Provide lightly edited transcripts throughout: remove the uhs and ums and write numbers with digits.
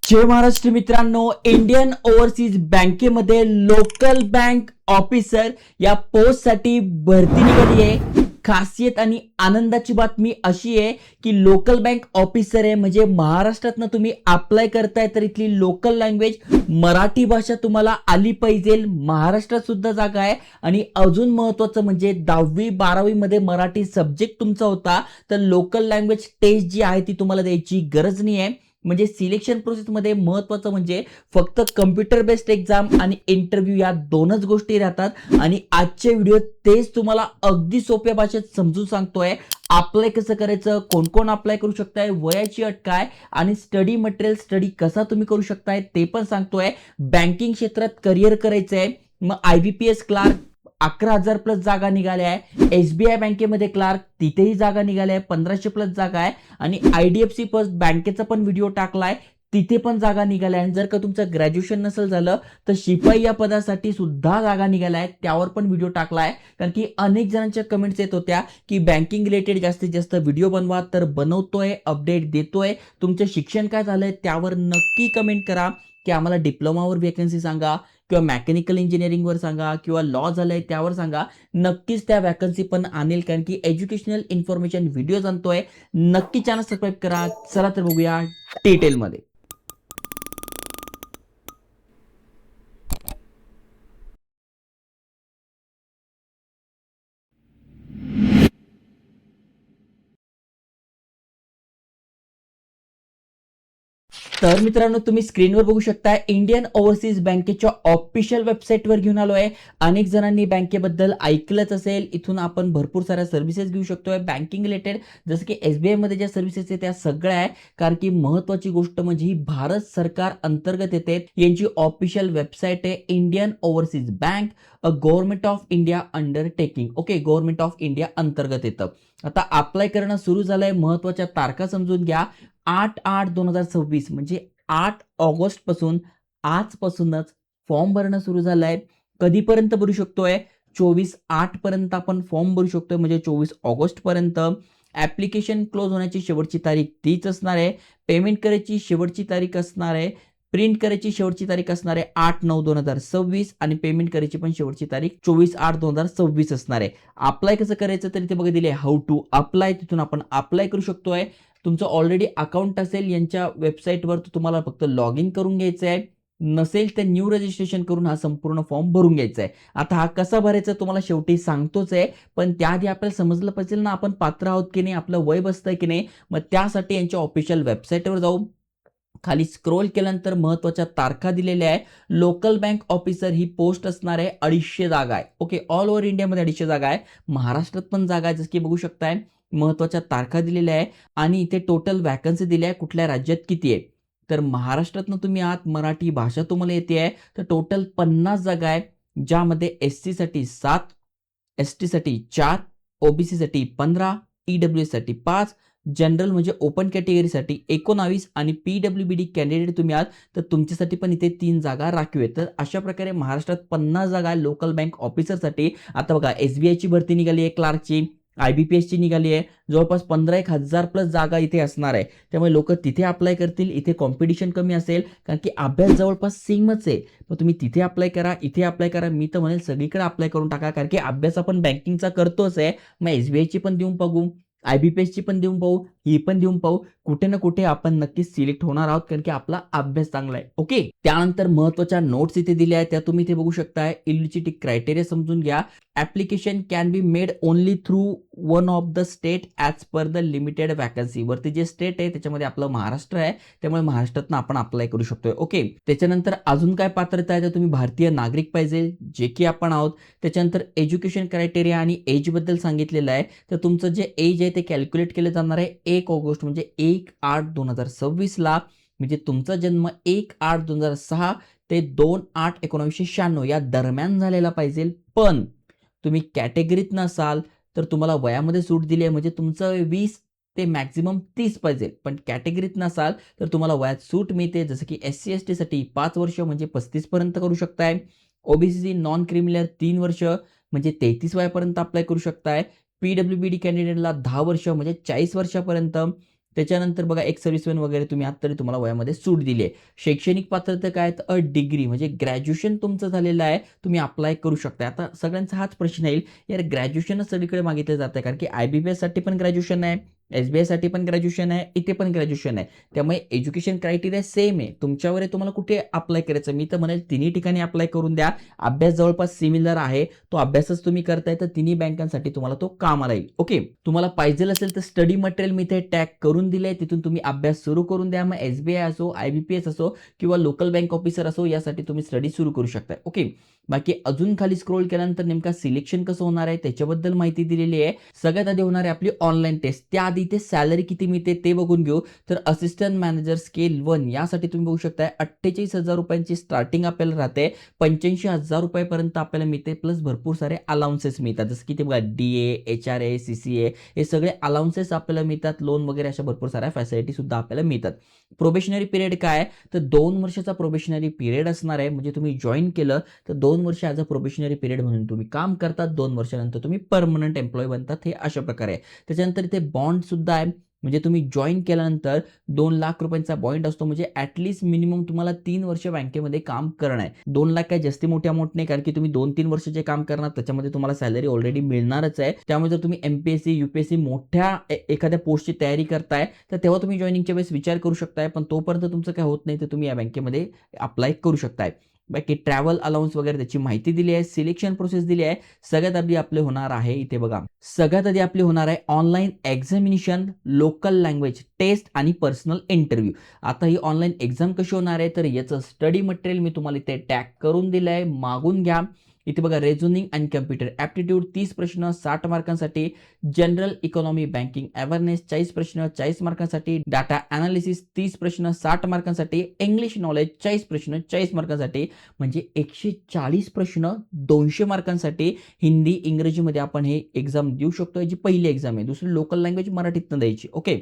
जय महाराष्ट्र मित्रांनो, Indian overseas बँकेमध्ये local bank officer या पोस्टसाठी भरती निघाली आहे. खासियत आणि आनंदाची बातमी अशी आहे की लोकल बँक ऑफिसर आहे म्हणजे महाराष्ट्रातनं तुम्ही अप्लाय करताय तर इथली लोकल लँग्वेज मराठी भाषा तुम्हाला आली पाहिजे. महाराष्ट्रात सुद्धा जागा आहे आणि अजून महत्त्वाचं म्हणजे 10वी-12वी मध्ये मराठी सब्जेक्ट तुमचा होता तर लोकल लँग्वेज टेस्ट जी आहे ती तुम्हाला द्यायची गरज नाही आहे. म्हणजे सिलेक्शन प्रोसेसमध्ये महत्त्वाचं म्हणजे फक्त कम्प्युटर बेस्ड एक्झाम आणि इंटरव्ह्यू या दोनच गोष्टी राहतात आणि आजचे व्हिडिओ तेच तुम्हाला अगदी सोप्या भाषेत समजून सांगतोय. अप्लाय कसं करायचं, कोण कोण अप्लाय करू शकताय, वयाची अट काय आणि स्टडी मटेरियल स्टडी कसा तुम्ही करू शकताय ते पण सांगतोय. बँकिंग क्षेत्रात करिअर करायचंय मग IBPS क्लार्क 11,000 प्लस जागा निघाल्या आहे. SBI बँकेमध्ये क्लार्क तिथेही जागा निघाल्या आहे, 1500 प्लस जागा आहे आणि IDFC फर्स्ट बँकेचा पण व्हिडिओ टाकलाय तिथे पण जागा निघाल्या आहे. जर का तुमचं ग्रॅज्युएशन नसेल झालं तर शिपाई या पदासाठी सुद्धा जागा निघाल्या आहेत, त्यावर पण व्हिडिओ टाकलाय. कारण की अनेक जणांच्या कमेंट्स येत होत्या की बँकिंग रिलेटेड जास्तीत जास्त व्हिडिओ बनवा, तर बनवतोय, अपडेट देतोय. तुमचं शिक्षण काय झालंय त्यावर नक्की कमेंट करा की आम्हाला डिप्लोमावर वेकन्सी सांगा किंवा मेकॅनिकल इंजिनिअरिंगवर सांगा किंवा लॉ झालंय त्यावर सांगा. नक्कीच त्या वॅकन्सी पण आणेल कारण की एज्युकेशनल इन्फॉर्मेशन व्हिडिओ आणतोय. नक्की चॅनल सबस्क्राईब करा. चला तर बघूया डिटेलमध्ये. तर मित्रांनो तुम्ही स्क्रीनवर बघू शकता इंडियन ओव्हरसीज बँकेच्या ऑफिशियल वेबसाईटवर घेऊन आलोय. अनेक जणांनी बँकेबद्दल ऐकलंच असेल. इथून आपण भरपूर साऱ्या सर्व्हिसेस घेऊ शकतोय बँकिंग रिलेटेड, जसं की SBI मध्ये ज्या सर्व्हिसेस आहेत त्या सगळ्या आहे. कारण की महत्वाची गोष्ट म्हणजे ही भारत सरकार अंतर्गत येते. यांची ऑफिशियल वेबसाईट आहे Indian overseas bank a government of India undertaking. Okay, government of India अंतर्गत येतं. आता अप्लाय करणं सुरू झालंय. महत्वाच्या तारखा समजून घ्या. 8/8/2026 म्हणजे 8 ऑगस्ट पासून आजपासूनच फॉर्म भरणं सुरू झालंय. कधीपर्यंत भरू शकतोय? 24/8 पर्यंत आपण फॉर्म भरू शकतोय म्हणजे 24 ऑगस्ट पर्यंत. ऍप्लिकेशन क्लोज होण्याची शेवटची तारीख तीच असणार आहे. पेमेंट करायची शेवटची तारीख असणार आहे. प्रिंट करायची शेवटची तारीख असणार आहे 8/9/2026 आणि पेमेंट करायची पण शेवटची तारीख 24/8/2026 असणार आहे. अप्लाय कसं करायचं तर इथे बघा दिले हाऊ टू अप्लाय. तिथून आपण अप्लाय करू शकतोय. तुमचं ऑलरेडी अकाउंट असेल यांच्या वेबसाईटवर तर तुम्हाला फक्त लॉग इन करून घ्यायचं आहे. नसेल तर न्यू रजिस्ट्रेशन करून हा संपूर्ण फॉर्म भरून घ्यायचा आहे. आता हा कसा भरायचा तुम्हाला शेवटी सांगतोच आहे, पण त्याआधी आपल्याला समजलं पाहिजे ना आपण पात्र आहोत की नाही, आपलं वय बसतंय की नाही. मग त्यासाठी यांच्या ऑफिशियल वेबसाईटवर जाऊ. खाली स्क्रोल केल्यानंतर महत्वाच्या तारखा दिलेल्या आहे. लोकल बँक ऑफिसर ही पोस्ट असणार आहे. 250 जागा आहे. ओके, ऑल ओव्हर इंडियामध्ये 250 जागा आहे. महाराष्ट्रात पण जागा आहे जसं की बघू शकताय. महत्वाच्या तारखा दिलेल्या आहे आणि इथे टोटल वॅकन्सी दिली आहे कुठल्या राज्यात किती आहे. तर महाराष्ट्रातनं तुम्ही आहात, मराठी भाषा तुम्हाला येते आहे तर टोटल 50 जागा आहे. ज्यामध्ये SC साठी 7, ST साठी 4, OBC साठी 15, EWS साठी 5, जनरल म्हणजे ओपन कॅटेगरीसाठी 19 आणि PWBD कॅन्डिडेट तुम्ही आहात तर तुमच्यासाठी पण इथे 3 जागा राखीव आहेत. तर अशा प्रकारे महाराष्ट्रात 50 जागा लोकल बँक ऑफिसरसाठी. आता बघा SBI ची भरती निघाली आहे, क्लार्कची, IBPS ची निघाली आहे. जवळपास 15,000 प्लस जागा इथे असणार आहे. त्यामुळे लोक तिथे अप्लाय करतील. इथे कॉम्पिटिशन कमी असेल कारण की अभ्यास जवळपास सेमच आहे. मग तुम्ही तिथे अप्लाय करा, इथे अप्लाय करा. मी तर म्हणेल सगळीकडे अप्लाय करून टाका कारण की अभ्यास आपण बँकिंगचा करतोच आहे. मग SBI ची पण देऊन बघू, IBPS ची पण देऊन पाहू, ही पण देऊन पाहू. कुठे ना कुठे आपण नक्कीच सिलेक्ट होणार आहोत कारण की आपला अभ्यास चांगला आहे. ओके, त्यानंतर महत्वाच्या नोट्स इथे दिल्या आहेत त्या तुम्ही इथे बघू शकता. इलिजिबिलिटी क्रायटेरिया समजून घ्या. Application can be made only through one of the state as per the limited vacancy. वरती जे स्टेट आहे त्याच्यामध्ये आपलं महाराष्ट्र आहे त्यामुळे महाराष्ट्रातनं आपण अप्लाय करू शकतोय. ओके, त्याच्यानंतर अजून काय पात्रता आहे तर तुम्ही भारतीय नागरिक पाहिजे जे की आपण आहोत. त्याच्यानंतर एज्युकेशन क्रायटेरिया आणि एज बद्दल सांगितलेलं आहे. तर तुमचं जे एज आहे ते कॅल्क्युलेट केलं जाणार आहे 1 ऑगस्ट म्हणजे 1/8/2026 ला. म्हणजे तुमचा जन्म 1/8/2006 ते 2/8/1996 या दरम्यान झालेला पाहिजे. पण तुम्ही कॅटेगरीत नसाल तर तुम्हाला वयामध्ये सूट दिली आहे म्हणजे तुमचं 20 ते मॅक्झिमम 30 पाहिजे. पण कॅटेगरीत नसाल तर तुम्हाला वयात सूट मिळते. जसं की SC ST साठी 5 वर्ष म्हणजे 35 पर्यंत करू शकताय. OBC नॉन क्रिमिनल 3 वर्ष म्हणजे 33 वयापर्यंत अप्लाय करू शकताय. PWBD कॅन्डिडेटला 10 वर्ष म्हणजे 40 वर्षापर्यंत. त्याच्यानंतर बघा एक सर्व्हिसमॅन वगैरे तुम्ही आहात तरी तुम्हाला वयामध्ये सूट दिली आहे. शैक्षणिक पात्रता काय तर अ डिग्री म्हणजे ग्रॅज्युएशन तुमचं झालेलं आहे, तुम्ही अप्लाय करू शकता. आता सगळ्यांचा हाच प्रश्न येईल, यार ग्रॅज्युएशनच सगळीकडे मागितलं जातं कारण की IBPS साठी पण ग्रॅज्युएशन आहे, SBI साठी पण ग्रॅज्युएशन आहे, इथे पण ग्रॅज्युएशन आहे. त्यामुळे एज्युकेशन क्रायटेरिया सेम आहे. तुमच्यावर आहे तुम्हाला कुठे अप्लाय करायचं. मी तर म्हणेल तिन्ही ठिकाणी अप्लाय करून द्या. अभ्यास जवळपास सिमिलर आहे. तो अभ्यासच तुम्ही करताय तर तिन्ही बँकांसाठी तुम्हाला तो कामाला येईल. ओके. तुम्हाला पाहिजे असेल तर स्टडी मटेरियल मी इथे टॅग करून दिलंय. तिथून तुम्ही अभ्यास सुरू करून द्या. मग SBI असो, IBPS असो किंवा लोकल बँक ऑफिसर असो यासाठी तुम्ही स्टडी सुरू करू शकता. ओके. बाकी अजून खाली स्क्रोल केल्यानंतर नेमका सिलेक्शन कसं होणार आहे त्याच्याबद्दल माहिती दिलेली आहे. सगळ्यात आधी होणार आहे आपली ऑनलाईन टेस्ट. त्याआधी इथे सॅलरी किती मिळते ते बघून घेऊ. तर असिस्टंट मॅनेजर स्केल 1 यासाठी तुम्ही बघू शकता 48,000 रुपयांची स्टार्टिंग आपल्याला राहते. 85,000 रुपयापर्यंत आपल्याला मिळते प्लस भरपूर सारे अलाउन्सेस मिळतात. जसं की ते बघा DA, HRA, CCA हे सगळे अलाउन्सेस आपल्याला मिळतात. लोन वगैरे अशा भरपूर साऱ्या फॅसिलिटी सुद्धा आपल्याला मिळतात. प्रोबेशनरी पिरियड काय तर 2 वर्षाचा प्रोबेशनरी पिरियड असणार आहे. म्हणजे तुम्ही जॉईन केलं तर 2 वर्ष ॲज अ प्रोबेशनरी पिरियड म्हणून तुम्ही काम करतात. 2 वर्षानंतर तुम्ही परमनंट एम्प्लॉय बनतात. हे अशा प्रकारे आहे. त्याच्यानंतर इथे बॉन्ड सुद्धा आहे. म्हणजे तुम्ही जॉईन केल्यानंतर 2 लाख रुपयांचा बॉन्ड असतो. म्हणजे ॲटलीस्ट मिनिमम तुम्हाला 3 वर्ष बँकेमध्ये काम करणं आहे. 2 लाख काय जास्ती मोठी अमाऊंट नाही कारण की तुम्ही 2-3 वर्ष जे काम करणार त्याच्यामध्ये तुम्हाला सॅलरी ऑलरेडी मिळणारच आहे. त्यामुळे जर तुम्ही MPSC, UPSC मोठ्या एखाद्या पोस्टची तयारी करताय तर तेव्हा तुम्ही जॉईनिंगच्या वेळेस विचार करू शकताय. पण तोपर्यंत तुमचं काय होत नाही तर तुम्ही या बँकेमध्ये अप्लाय करू शकताय. बाकी ट्रॅव्हल अलाउन्स वगैरे त्याची माहिती दिली आहे. सिलेक्शन प्रोसेस दिली आहे. सगळ्यात आधी आपले होणार आहे इथे बघा. सगळ्यात आधी आपली होणार आहे online examination, local language test आणि पर्सनल इंटरव्ह्यू. आता ही ऑनलाईन एक्झाम कशी होणार आहे तर याचं स्टडी मटेरियल मी तुम्हाला इथे टॅग करून दिलं आहे. मागून घ्या. इथे बघा रिझनिंग अँड कम्प्युटर ॲप्टिट्यूड 30 प्रश्न 60 मार्कांसाठी, जनरल इकॉनॉमी बँकिंग अवेअरनेस 40 प्रश्न 40 मार्कांसाठी, डाटा अनालिसिस 30 प्रश्न 60 मार्कांसाठी, इंग्लिश नॉलेज 40 प्रश्न 40 मार्कांसाठी. म्हणजे 140 प्रश्न 200 मार्कांसाठी. हिंदी इंग्रजीमध्ये आपण हे एक्झाम देऊ शकतो. याची पहिली एक्झाम आहे. दुसरी लोकल लँग्वेज मराठीतनं द्यायची. ओके.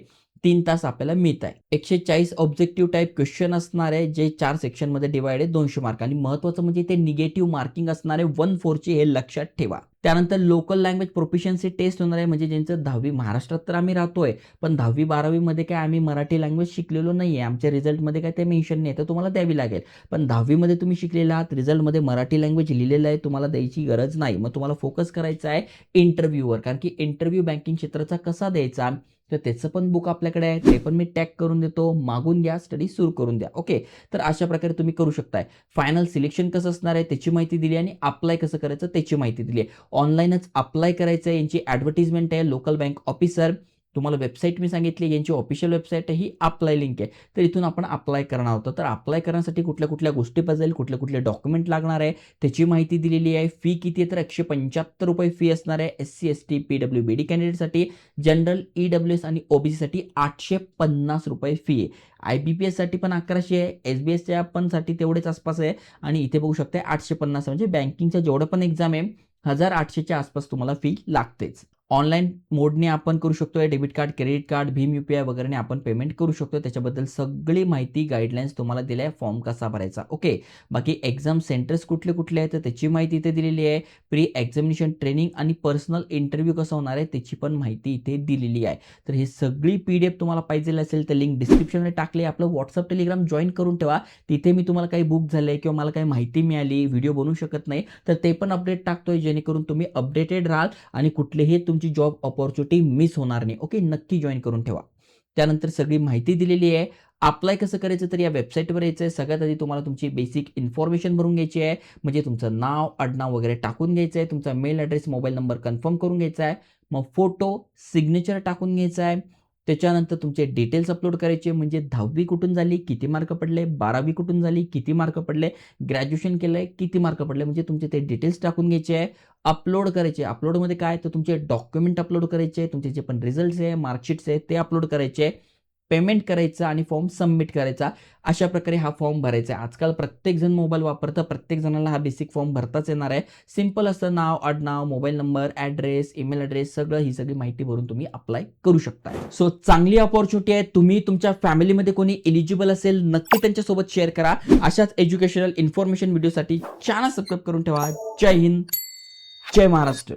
3 तास आपल्याला मिळत आहे. 140 ऑब्जेक्टिव्ह टाईप क्वेश्चन असणार आहे जे 4 सेक्शनमध्ये डिवाइड आहे 200 मार्क आणि महत्त्वाचं म्हणजे ते निगेटिव्ह मार्किंग असणार आहे 1/4 ची हे लक्षात ठेवा. त्यानंतर लोकल लँग्वेज प्रोफिशियन्सी टेस्ट होणार आहे. म्हणजे ज्यांचं 10वी महाराष्ट्रात तर आम्ही राहतोय पण 10वी-12वी मध्ये काय आम्ही मराठी लँग्वेज शिकलेलो नाहीये. आमच्या रिझल्टमध्ये काय ते मेन्शन नाही तर तुम्हाला द्यावी लागेल. पण 10वी मध्ये तुम्ही शिकलेला आहात, रिझल्टमध्ये मराठी लँग्वेज लिहिलेलं आहे, तुम्हाला द्यायची गरज नाही. मग तुम्हाला फोकस करायचा आहे इंटरव्ह्यूवर कारण की इंटरव्ह्यू बँकिंग क्षेत्राचा कसा द्यायचा तर त्याचं पण बुक आपल्याकडे आहे. ते पण मी टॅग करून देतो. मागून घ्या. स्टडी सुरू करून द्या. ओके. तर अशा प्रकारे तुम्ही करू शकताय. फायनल सिलेक्शन कसं असणार आहे त्याची माहिती दिली आणि अप्लाय कसं करायचं त्याची माहिती दिली आहे. ऑनलाईनच अप्लाय करायचं आहे. यांची ॲडव्हर्टिजमेंट आहे. लोकल बँक ऑफिसर तुम्हाला वेबसाईट मी सांगितली. यांची ऑफिशियल वेबसाईट आहे. ही अप्लाय लिंक आहे. तर इथून आपण अप्लाय करणार आहोत. तर अप्लाय करण्यासाठी कुठल्या कुठल्या गोष्टी पाहिजे, कुठले कुठले डॉक्युमेंट लागणार आहे त्याची माहिती दिलेली आहे. फी किती आहे तर 175 रुपये फी असणार आहे. SC, ST, PWBD कॅन्डिडेटसाठी, जनरल, EWS आणि OBC साठी 850 रुपये फी आहे. IBPS साठी पण 1100 आहे. SBSच्या पण साठी तेवढेच आसपास आहे आणि इथे बघू शकता 850 म्हणजे बँकिंगच्या जेवढं पण एक्झाम आहे 1800च्या आसपास तुम्हाला फी लागतेच. ऑनलाईन मोडने आपण करू शकतोय. Debit card, credit card, Bhim UPI वगैरेने आपण पेमेंट करू शकतो. त्याच्याबद्दल सगळी माहिती गाईडलाईन्स तुम्हाला दिल्या आहे. फॉर्म कसा भरायचा. ओके. बाकी एक्झाम सेंटर्स कुठले कुठले आहेत तर त्याची माहिती इथे दिलेली आहे. प्री एक्झामिनेशन ट्रेनिंग आणि पर्सनल इंटरव्ह्यू कसा होणार आहे त्याची पण माहिती इथे दिलेली आहे. तर ही सगळी PDF तुम्हाला पाहिजे असेल तर लिंक डिस्क्रिप्शनमध्ये टाकली. आपलं WhatsApp टेलिग्राम जॉईन करून ठेवा. तिथे मी तुम्हाला काही बुक झाले किंवा मला काही माहिती मिळाली, व्हिडिओ बनवू शकत नाही तर ते पण अपडेट टाकतोय जेणेकरून तुम्ही अपडेटेड राहाल आणि कुठलेही तुमची जॉब अपॉर्च्युनिटी मिस होणार नाही. ओके. नक्की जॉईन करून ठेवा. त्यानंतर सगळी माहिती दिलेली आहे. अप्लाय कसं करायचं तर या वेबसाईटवर यायचं आहे. सगळ्यात आधी तुम्हाला तुमची बेसिक इन्फॉर्मेशन भरून घ्यायची आहे. म्हणजे तुमचं नाव, आडनाव वगैरे टाकून घ्यायचं आहे. तुमचा mail address, mobile number confirm करून घ्यायचा आहे. मग फोटो, सिग्नेचर टाकून घ्यायचा आहे. त्याच्यानंतर तुमचे डिटेल्स अपलोड करायचे. म्हणजे 10वी कुठून झाली, किती मार्क पडले, 12वी कुठून झाली, किती मार्क पडले, ग्रॅज्युएशन केलंय, किती मार्क पडले, म्हणजे तुमचे ते डिटेल्स टाकून घ्यायचे आहे. अपलोड करायचे. अपलोडमध्ये काय तर तुमचे डॉक्युमेंट अपलोड करायचे, तुमचे जे पण रिझल्ट्स आहे, मार्कशीट्स आहे ते अपलोड करायचे. पेमेंट करायचं आणि फॉर्म सबमिट करायचा. अशा प्रकारे हा फॉर्म भरायचा आहे. आजकाल प्रत्येक जण मोबाईल वापरतं. प्रत्येक जणाला हा बेसिक फॉर्म भरताच येणार आहे. सिंपल असतं. नाव, आडनाव, mobile number, address, email address सगळं ही सगळी माहिती भरून तुम्ही अप्लाय करू शकता. सो चांगली अपॉर्च्युनिटी आहे. तुम्ही तुमच्या फॅमिलीमध्ये कोणी एलिजिबल असेल नक्की त्यांच्यासोबत शेअर करा. अशाच एज्युकेशनल इन्फॉर्मेशन व्हिडिओसाठी चॅनल सबस्क्राईब करून ठेवा. जय हिंद, जय महाराष्ट्र.